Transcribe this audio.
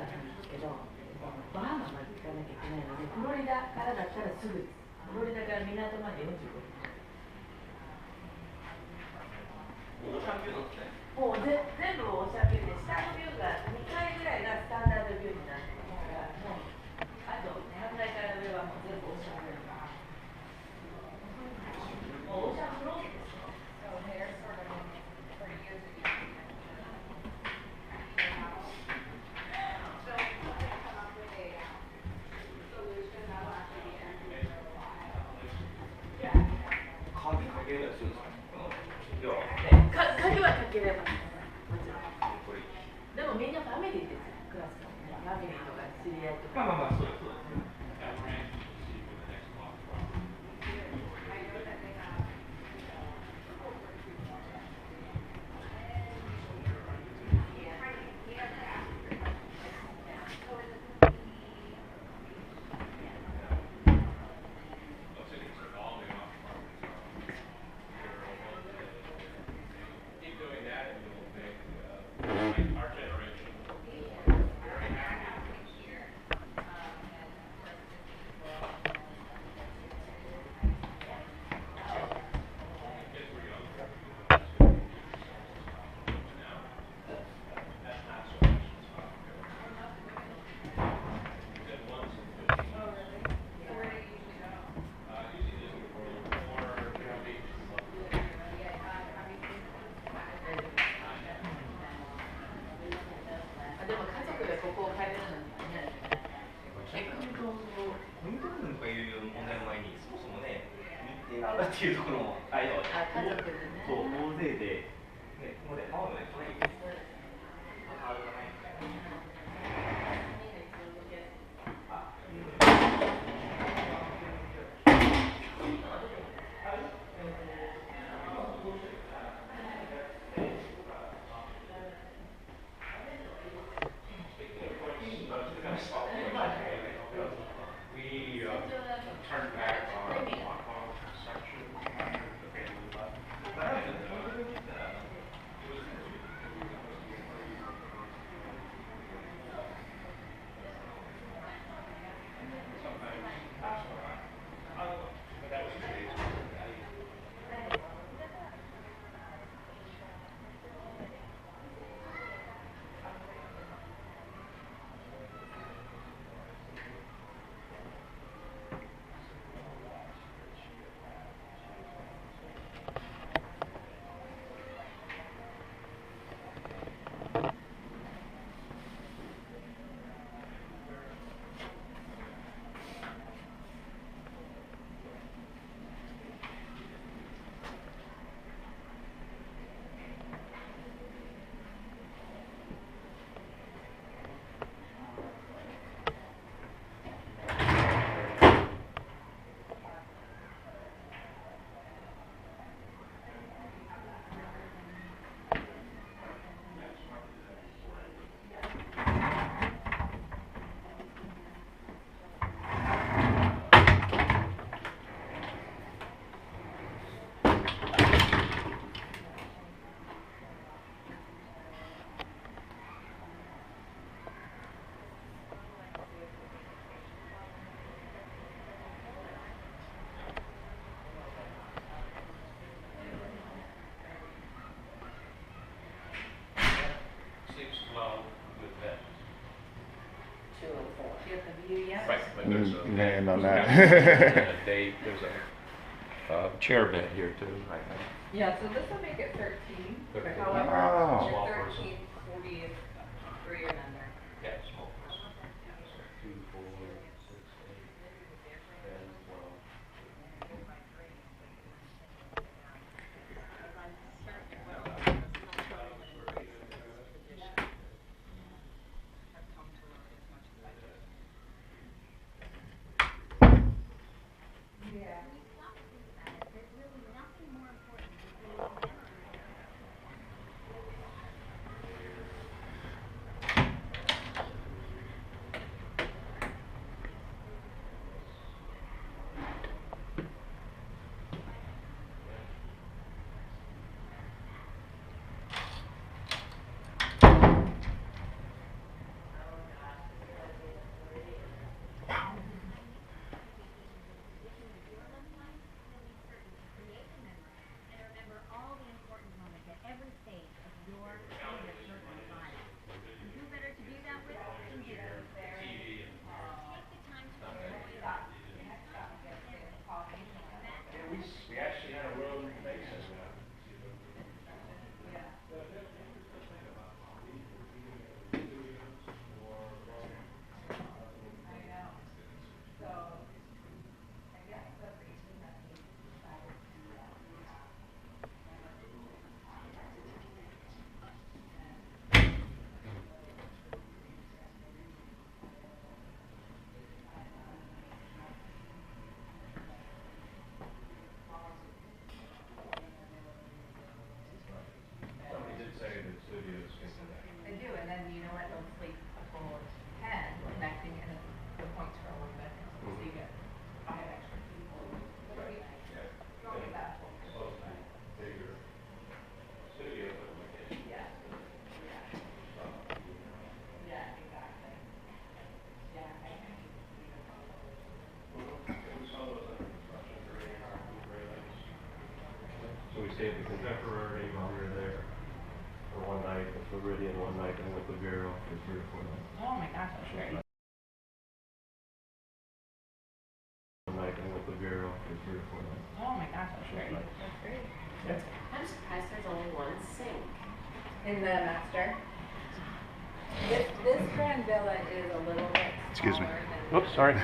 からなんですけど、バハマまで行かなきゃいけないので、フロリダからだったらすぐです。フロリダから港まで45分。オーシャンビューなんですね。もう全部オーシャンビューで、下のビューが2階ぐらいがスタンダードビューになってますから、もうあと3階から上はもう全部オーシャンビュー。もうオーシャンフロントですよ。鍵はかければもちろん。でもみんなファミリーですよ、クラスのね。ファミリーとか知り合いとか。まあまあまあ、そうです。っていうところも家族でね。そう大勢で、ね、ここで会うのに来ないです。No, not. There's a chair bed here too, I think. Yeah, so this will make it 13, but 13. however, Oh. you're 13, 40 is 3 and under. Yeah, small person. 2, 4, 6, 8, 10, 12. for 3 or 4 nights. Oh my gosh, that's great. Like a liquid barrel for 3 or 4 nights. Oh my gosh, that's great. That's great. I'm surprised there's only one sink. In the master. This Grand Villa is a little bit Excuse me. smaller than Oops, sorry.